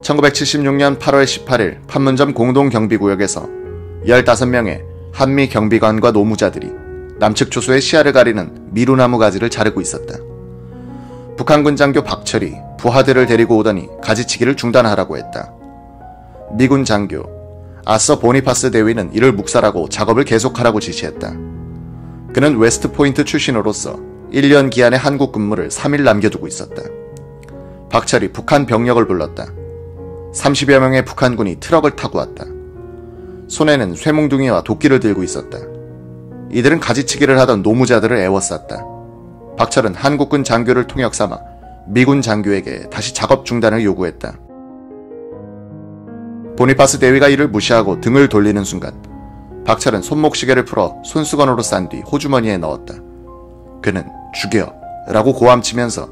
1976년 8월 18일 판문점 공동경비구역에서 15명의 한미 경비관과 노무자들이 남측 조소의 시야를 가리는 미루나무 가지를 자르고 있었다. 북한군 장교 박철이 부하들을 데리고 오더니 가지치기를 중단하라고 했다. 미군 장교 아서 보니파스 대위는 이를 묵살하고 작업을 계속하라고 지시했다. 그는 웨스트포인트 출신으로서 1년 기한의 한국 근무를 3일 남겨두고 있었다. 박철이 북한 병력을 불렀다. 30여 명의 북한군이 트럭을 타고 왔다. 손에는 쇠몽둥이와 도끼를 들고 있었다. 이들은 가지치기를 하던 노무자들을 애워쌌다. 박철은 한국군 장교를 통역 삼아 미군 장교에게 다시 작업 중단을 요구했다. 보니파스 대위가 이를 무시하고 등을 돌리는 순간 박철은 손목시계를 풀어 손수건으로 싼 뒤 호주머니에 넣었다. 그는 죽여 라고 고함치면서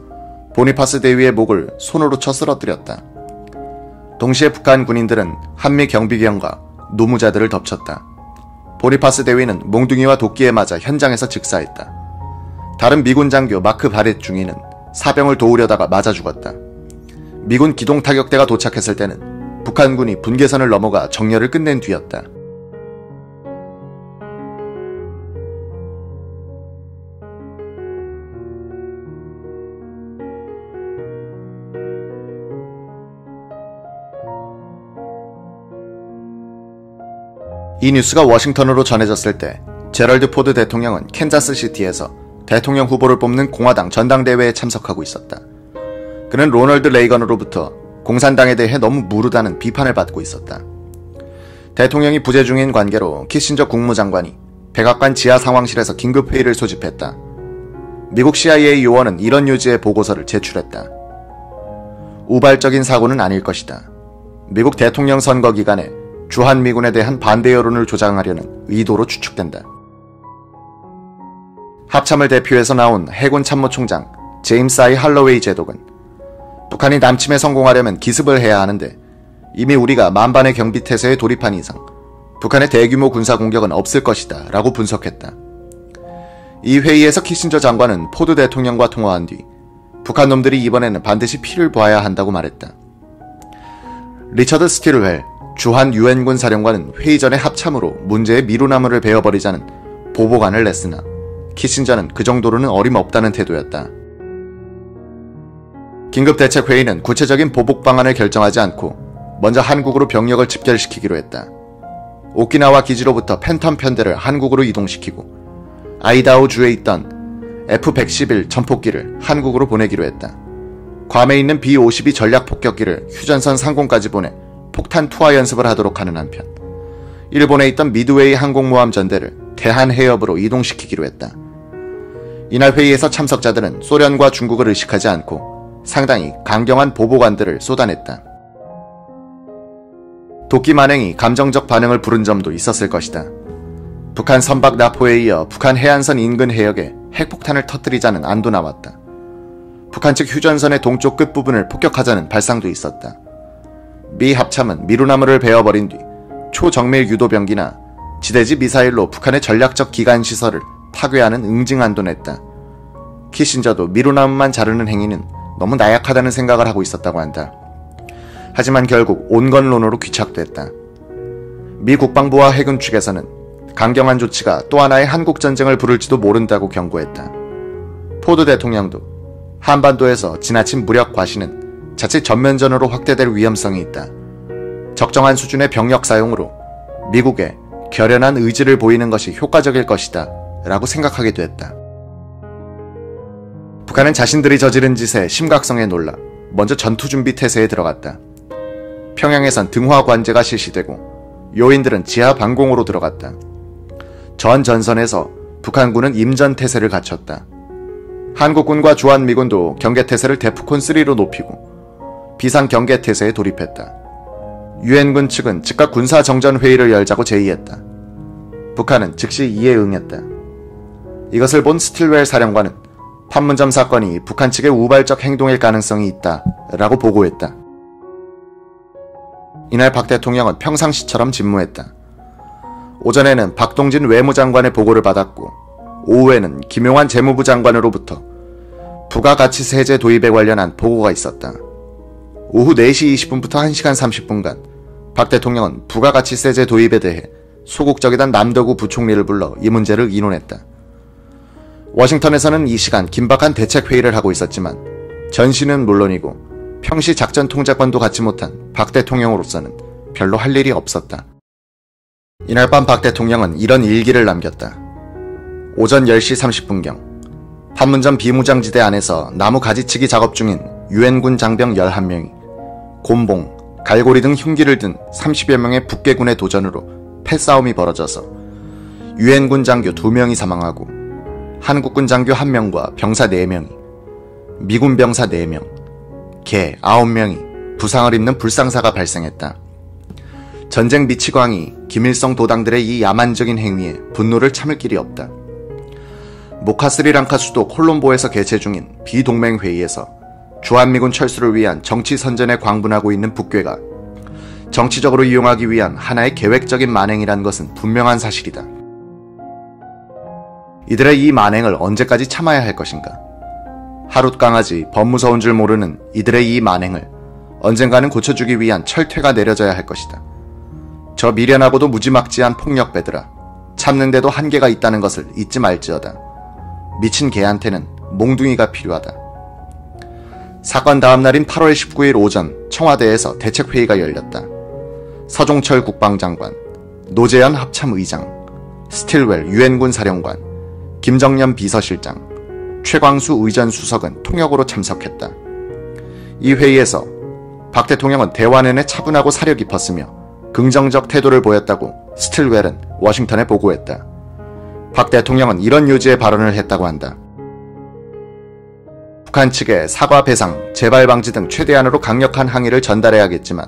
보니파스 대위의 목을 손으로 쳐 쓰러뜨렸다. 동시에 북한 군인들은 한미 경비병과 노무자들을 덮쳤다. 보니파스 대위는 몽둥이와 도끼에 맞아 현장에서 즉사했다. 다른 미군 장교 마크 바렛 중위는 사병을 도우려다가 맞아 죽었다. 미군 기동타격대가 도착했을 때는 북한군이 분계선을 넘어가 정렬을 끝낸 뒤였다. 이 뉴스가 워싱턴으로 전해졌을 때 제럴드 포드 대통령은 캔자스시티에서 대통령 후보를 뽑는 공화당 전당대회에 참석하고 있었다. 그는 로널드 레이건으로부터 공산당에 대해 너무 무르다는 비판을 받고 있었다. 대통령이 부재 중인 관계로 키신저 국무장관이 백악관 지하 상황실에서 긴급회의를 소집했다. 미국 CIA 요원은 이런 요지의 보고서를 제출했다. 우발적인 사고는 아닐 것이다. 미국 대통령 선거 기간에 주한미군에 대한 반대 여론을 조장하려는 의도로 추측된다. 합참을 대표해서 나온 해군 참모총장 제임스 I 할로웨이 제독은 북한이 남침에 성공하려면 기습을 해야 하는데 이미 우리가 만반의 경비태세에 돌입한 이상 북한의 대규모 군사공격은 없을 것이다 라고 분석했다. 이 회의에서 키신저 장관은 포드 대통령과 통화한 뒤 북한 놈들이 이번에는 반드시 피를 봐야 한다고 말했다. 리처드 스틸웰 주한 유엔군 사령관은 회의 전에 합참으로 문제의 미루나무를 베어버리자는 보복안을 냈으나 키신저는 그 정도로는 어림없다는 태도였다. 긴급대책회의는 구체적인 보복 방안을 결정하지 않고 먼저 한국으로 병력을 집결시키기로 했다. 오키나와 기지로부터 팬텀 편대를 한국으로 이동시키고 아이다호 주에 있던 F-111 전폭기를 한국으로 보내기로 했다. 괌에 있는 B-52 전략폭격기를 휴전선 상공까지 보내 폭탄 투하 연습을 하도록 하는 한편 일본에 있던 미드웨이 항공모함 전대를 대한해협으로 이동시키기로 했다. 이날 회의에서 참석자들은 소련과 중국을 의식하지 않고 상당히 강경한 보복안들을 쏟아냈다. 도끼 만행이 감정적 반응을 부른 점도 있었을 것이다. 북한 선박 나포에 이어 북한 해안선 인근 해역에 핵폭탄을 터뜨리자는 안도 나왔다. 북한 측 휴전선의 동쪽 끝부분을 폭격하자는 발상도 있었다. 미 합참은 미루나무를 베어버린 뒤 초정밀 유도병기나 지대지 미사일로 북한의 전략적 기관시설을 파괴하는 응징안도 냈다. 키신저도 미루나무만 자르는 행위는 너무 나약하다는 생각을 하고 있었다고 한다. 하지만 결국 온건론으로 귀착됐다. 미 국방부와 해군 측에서는 강경한 조치가 또 하나의 한국전쟁을 부를지도 모른다고 경고했다. 포드 대통령도 한반도에서 지나친 무력 과시는 자칫 전면전으로 확대될 위험성이 있다. 적정한 수준의 병력 사용으로 미국에 결연한 의지를 보이는 것이 효과적일 것이다 라고 생각하게 됐다. 북한은 자신들이 저지른 짓의 심각성에 놀라 먼저 전투준비 태세에 들어갔다. 평양에선 등화 관제가 실시되고 요인들은 지하 방공으로 들어갔다. 전 전선에서 북한군은 임전 태세를 갖췄다. 한국군과 주한미군도 경계태세를 데프콘3로 높이고 비상 경계태세에 돌입했다. 유엔군 측은 즉각 군사정전회의를 열자고 제의했다. 북한은 즉시 이에 응했다. 이것을 본 스틸웰 사령관은 판문점 사건이 북한 측의 우발적 행동일 가능성이 있다 라고 보고했다. 이날 박 대통령은 평상시처럼 집무했다. 오전에는 박동진 외무장관의 보고를 받았고 오후에는 김용환 재무부 장관으로부터 부가가치세제 도입에 관련한 보고가 있었다. 오후 4시 20분부터 1시간 30분간 박 대통령은 부가가치세제 도입에 대해 소극적이던 남도구 부총리를 불러 이 문제를 의논했다. 워싱턴에서는 이 시간 긴박한 대책회의를 하고 있었지만 전시는 물론이고 평시 작전 통제권도 갖지 못한 박 대통령으로서는 별로 할 일이 없었다. 이날 밤 박 대통령은 이런 일기를 남겼다. 오전 10시 30분경 판문점 비무장지대 안에서 나무 가지치기 작업 중인 유엔군 장병 11명이 곤봉, 갈고리 등 흉기를 든 30여 명의 북괴군의 도전으로 패싸움이 벌어져서 유엔군 장교 2명이 사망하고 한국군 장교 1명과 병사 4명이, 미군 병사 4명, 개 9명이 부상을 입는 불상사가 발생했다. 전쟁 미치광이 김일성 도당들의 이 야만적인 행위에 분노를 참을 길이 없다. 모카 스리랑카 수도 콜롬보에서 개최 중인 비동맹 회의에서 주한미군 철수를 위한 정치 선전에 광분하고 있는 북괴가 정치적으로 이용하기 위한 하나의 계획적인 만행이란 것은 분명한 사실이다. 이들의 이 만행을 언제까지 참아야 할 것인가? 하룻강아지 법무서운 줄 모르는 이들의 이 만행을 언젠가는 고쳐주기 위한 철퇴가 내려져야 할 것이다. 저 미련하고도 무지막지한 폭력배들아, 참는데도 한계가 있다는 것을 잊지 말지어다. 미친 개한테는 몽둥이가 필요하다. 사건 다음 날인 8월 19일 오전 청와대에서 대책회의가 열렸다. 서종철 국방장관, 노재현 합참의장, 스틸웰 유엔군 사령관, 김정년 비서실장, 최광수 의전수석은 통역으로 참석했다. 이 회의에서 박 대통령은 대화 내내 차분하고 사려 깊었으며 긍정적 태도를 보였다고 스틸웰은 워싱턴에 보고했다. 박 대통령은 이런 요지의 발언을 했다고 한다. 북한 측에 사과 배상, 재발 방지 등 최대한으로 강력한 항의를 전달해야겠지만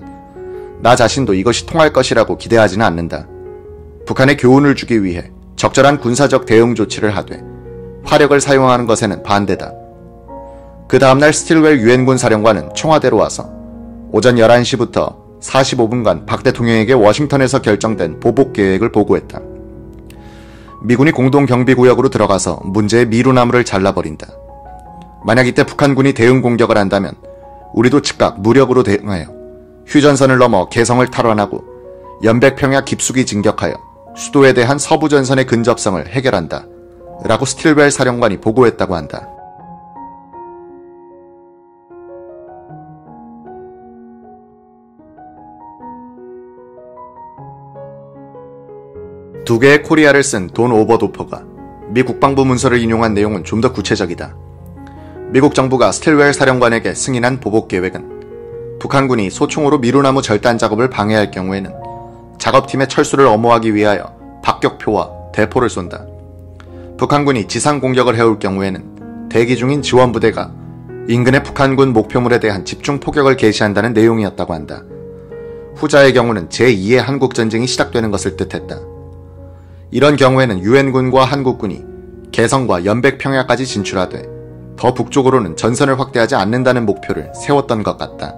나 자신도 이것이 통할 것이라고 기대하지는 않는다. 북한에 교훈을 주기 위해 적절한 군사적 대응 조치를 하되 화력을 사용하는 것에는 반대다. 그 다음날 스틸웰 유엔군 사령관은 청와대로 와서 오전 11시부터 45분간 박 대통령에게 워싱턴에서 결정된 보복 계획을 보고했다. 미군이 공동경비구역으로 들어가서 문제의 미루나무를 잘라버린다. 만약 이때 북한군이 대응 공격을 한다면 우리도 즉각 무력으로 대응하여 휴전선을 넘어 개성을 탈환하고 연백평야 깊숙이 진격하여 수도에 대한 서부전선의 근접성을 해결한다. 라고 스틸웰 사령관이 보고했다고 한다. 두 개의 코리아를 쓴 돈 오버도퍼가 미 국방부 문서를 인용한 내용은 좀 더 구체적이다. 미국 정부가 스틸웰 사령관에게 승인한 보복 계획은 북한군이 소총으로 미루나무 절단 작업을 방해할 경우에는 작업팀의 철수를 엄호하기 위하여 박격포와 대포를 쏜다. 북한군이 지상 공격을 해올 경우에는 대기 중인 지원부대가 인근의 북한군 목표물에 대한 집중 포격을 개시한다는 내용이었다고 한다. 후자의 경우는 제2의 한국전쟁이 시작되는 것을 뜻했다. 이런 경우에는 유엔군과 한국군이 개성과 연백평야까지 진출하되 더 북쪽으로는 전선을 확대하지 않는다는 목표를 세웠던 것 같다.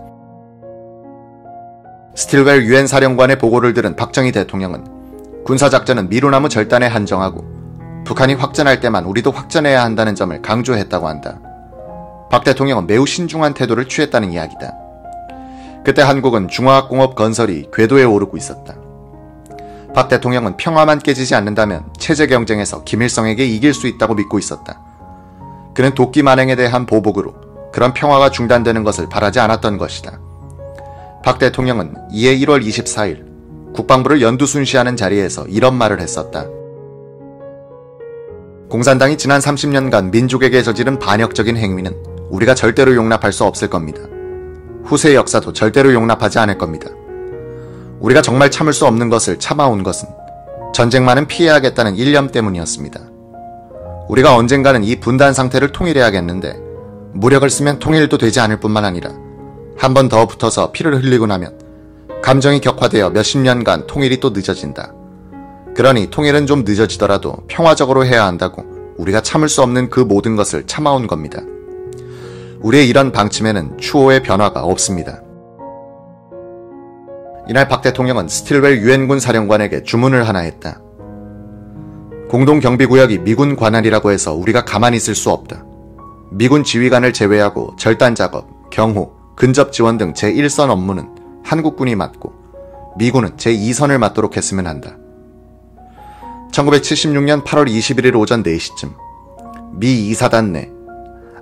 스틸웰 유엔 사령관의 보고를 들은 박정희 대통령은 군사작전은 미루나무 절단에 한정하고 북한이 확전할 때만 우리도 확전해야 한다는 점을 강조했다고 한다. 박 대통령은 매우 신중한 태도를 취했다는 이야기다. 그때 한국은 중화학공업 건설이 궤도에 오르고 있었다. 박 대통령은 평화만 깨지지 않는다면 체제 경쟁에서 김일성에게 이길 수 있다고 믿고 있었다. 그는 도끼 만행에 대한 보복으로 그런 평화가 중단되는 것을 바라지 않았던 것이다. 박 대통령은 이에 1월 24일 국방부를 연두순시하는 자리에서 이런 말을 했었다. 공산당이 지난 30년간 민족에게 저지른 반역적인 행위는 우리가 절대로 용납할 수 없을 겁니다. 후세의 역사도 절대로 용납하지 않을 겁니다. 우리가 정말 참을 수 없는 것을 참아온 것은 전쟁만은 피해야겠다는 일념 때문이었습니다. 우리가 언젠가는 이 분단 상태를 통일해야겠는데 무력을 쓰면 통일도 되지 않을 뿐만 아니라 한 번 더 붙어서 피를 흘리고 나면 감정이 격화되어 몇십 년간 통일이 또 늦어진다. 그러니 통일은 좀 늦어지더라도 평화적으로 해야 한다고 우리가 참을 수 없는 그 모든 것을 참아온 겁니다. 우리의 이런 방침에는 추호의 변화가 없습니다. 이날 박 대통령은 스틸웰 유엔군 사령관에게 주문을 하나 했다. 공동경비구역이 미군 관할이라고 해서 우리가 가만히 있을 수 없다. 미군 지휘관을 제외하고 절단작업, 경호, 근접 지원 등 제1선 업무는 한국군이 맡고 미군은 제2선을 맡도록 했으면 한다. 1976년 8월 21일 오전 4시쯤 미 2사단 내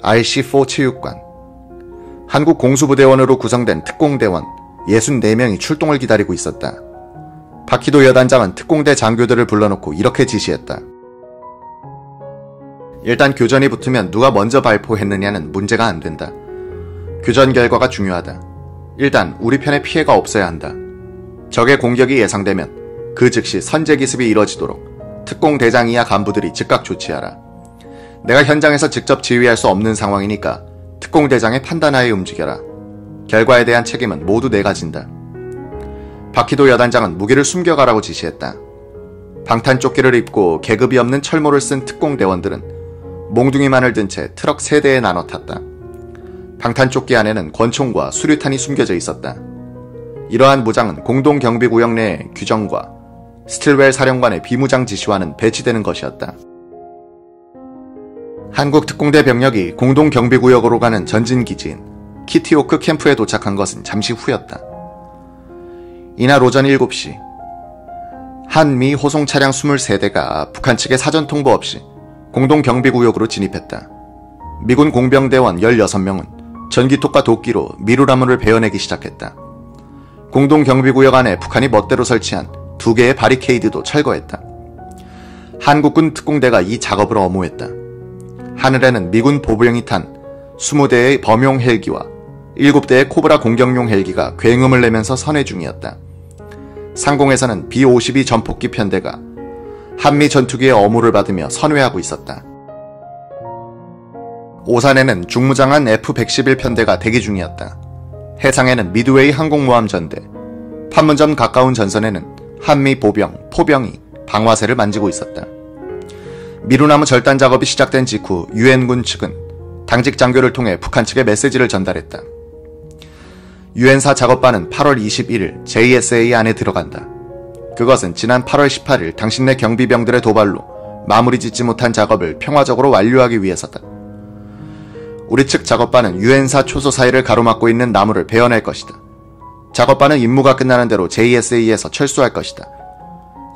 RC-4 체육관, 한국 공수부대원으로 구성된 특공대원 64명이 출동을 기다리고 있었다. 박희도 여단장은 특공대 장교들을 불러놓고 이렇게 지시했다. 일단 교전이 붙으면 누가 먼저 발포했느냐는 문제가 안 된다. 교전 결과가 중요하다. 일단 우리 편에 피해가 없어야 한다. 적의 공격이 예상되면 그 즉시 선제 기습이 이뤄지도록 특공대장 이하 간부들이 즉각 조치하라. 내가 현장에서 직접 지휘할 수 없는 상황이니까 특공대장의 판단하에 움직여라. 결과에 대한 책임은 모두 내가 진다. 박희도 여단장은 무기를 숨겨가라고 지시했다. 방탄조끼를 입고 계급이 없는 철모를 쓴 특공대원들은 몽둥이만을 든 채 트럭 3대에 나눠 탔다. 방탄조끼 안에는 권총과 수류탄이 숨겨져 있었다. 이러한 무장은 공동경비구역 내의 규정과 스틸웰 사령관의 비무장 지시와는 배치되는 것이었다. 한국 특공대 병력이 공동경비구역으로 가는 전진기지인 키티오크 캠프에 도착한 것은 잠시 후였다. 이날 오전 7시 한미 호송 차량 23대가 북한 측의 사전 통보 없이 공동경비구역으로 진입했다. 미군 공병대원 16명은 전기톱과 도끼로 미루라문을 베어내기 시작했다. 공동경비구역 안에 북한이 멋대로 설치한 2개의 바리케이드도 철거했다. 한국군 특공대가 이 작업을 엄호했다. 하늘에는 미군 보병이 탄 20대의 범용 헬기와 7대의 코브라 공격용 헬기가 굉음을 내면서 선회 중이었다. 상공에서는 B-52 전폭기 편대가 한미 전투기의 엄호를 받으며 선회하고 있었다. 오산에는 중무장한 F-111 편대가 대기 중이었다. 해상에는 미드웨이 항공모함 전대, 판문점 가까운 전선에는 한미 보병, 포병이 방화쇠를 만지고 있었다. 미루나무 절단 작업이 시작된 직후 유엔군 측은 당직 장교를 통해 북한 측에 메시지를 전달했다. 유엔사 작업반은 8월 21일 JSA 안에 들어간다. 그것은 지난 8월 18일 당신네 경비병들의 도발로 마무리 짓지 못한 작업을 평화적으로 완료하기 위해서다. 우리 측 작업반은 유엔사 초소 사이를 가로막고 있는 나무를 베어낼 것이다. 작업반은 임무가 끝나는 대로 JSA에서 철수할 것이다.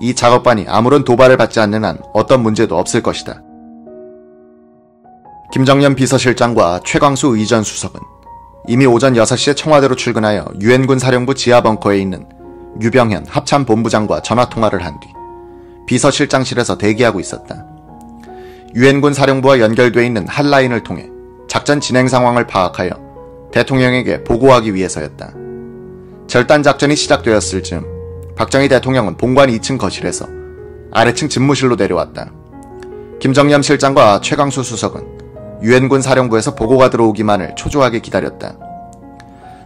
이 작업반이 아무런 도발을 받지 않는 한 어떤 문제도 없을 것이다. 김정년 비서실장과 최광수 의전 수석은 이미 오전 6시에 청와대로 출근하여 유엔군 사령부 지하 벙커에 있는 유병현 합참본부장과 전화통화를 한 뒤 비서실장실에서 대기하고 있었다. 유엔군 사령부와 연결돼 있는 핫라인을 통해 작전 진행 상황을 파악하여 대통령에게 보고하기 위해서였다. 절단 작전이 시작되었을 즈음 박정희 대통령은 본관 2층 거실에서 아래층 집무실로 내려왔다. 김정년 실장과 최광수 수석은 유엔군 사령부에서 보고가 들어오기만을 초조하게 기다렸다.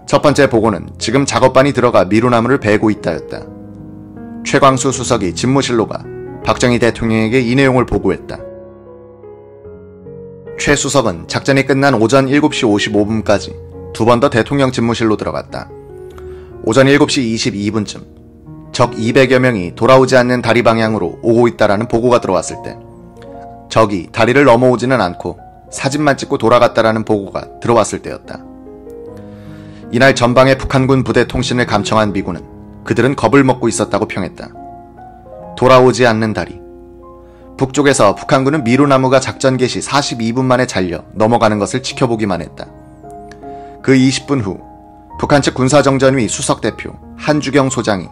첫 번째 보고는 지금 작업반이 들어가 미루나무를 베고 있다였다. 최광수 수석이 집무실로 가 박정희 대통령에게 이 내용을 보고했다. 최 수석은 작전이 끝난 오전 7시 55분까지 두 번 더 대통령 집무실로 들어갔다. 오전 7시 22분쯤 적 200여 명이 돌아오지 않는 다리 방향으로 오고 있다라는 보고가 들어왔을 때 적이 다리를 넘어오지는 않고 사진만 찍고 돌아갔다라는 보고가 들어왔을 때였다. 이날 전방의 북한군 부대 통신을 감청한 미군은 그들은 겁을 먹고 있었다고 평했다. 돌아오지 않는 다리. 북쪽에서 북한군은 미루나무가 작전 개시 42분 만에 잘려 넘어가는 것을 지켜보기만 했다. 그 20분 후 북한 측 군사정전위 수석대표 한주경 소장이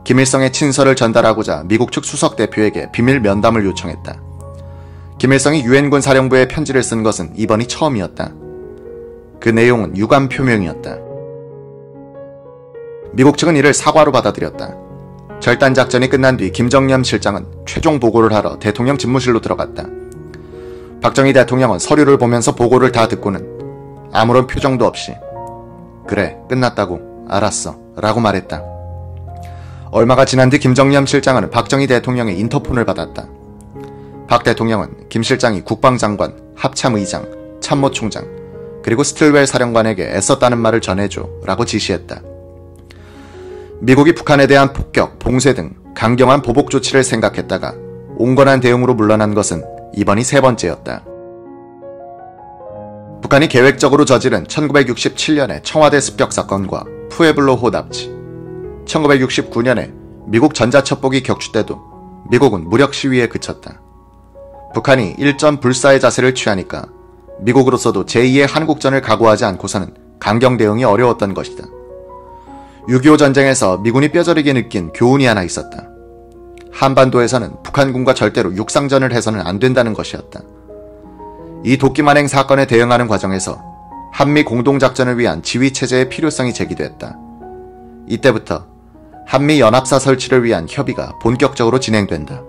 김일성의 친서를 전달하고자 미국 측 수석대표에게 비밀 면담을 요청했다. 김일성이 유엔군 사령부에 편지를 쓴 것은 이번이 처음이었다. 그 내용은 유감 표명이었다. 미국 측은 이를 사과로 받아들였다. 절단 작전이 끝난 뒤 김정년 실장은 최종 보고를 하러 대통령 집무실로 들어갔다. 박정희 대통령은 서류를 보면서 보고를 다 듣고는 아무런 표정도 없이 그래, 끝났다고, 알았어 라고 말했다. 얼마가 지난 뒤 김정년 실장은 박정희 대통령의 인터폰을 받았다. 박 대통령은 김 실장이 국방장관, 합참의장, 참모총장, 그리고 스틸웰 사령관에게 애썼다는 말을 전해줘 라고 지시했다. 미국이 북한에 대한 폭격, 봉쇄 등 강경한 보복 조치를 생각했다가 온건한 대응으로 물러난 것은 이번이 세 번째였다. 북한이 계획적으로 저지른 1967년의 청와대 습격 사건과 푸에블로-호 납치, 1969년에 미국 전자첩보기 격추 때도 미국은 무력 시위에 그쳤다. 북한이 일전 불사의 자세를 취하니까 미국으로서도 제2의 한국전을 각오하지 않고서는 강경 대응이 어려웠던 것이다. 6.25 전쟁에서 미군이 뼈저리게 느낀 교훈이 하나 있었다. 한반도에서는 북한군과 절대로 육상전을 해서는 안 된다는 것이었다. 이 도끼만행 사건에 대응하는 과정에서 한미 공동작전을 위한 지휘체제의 필요성이 제기됐다. 이때부터 한미 연합사 설치를 위한 협의가 본격적으로 진행된다.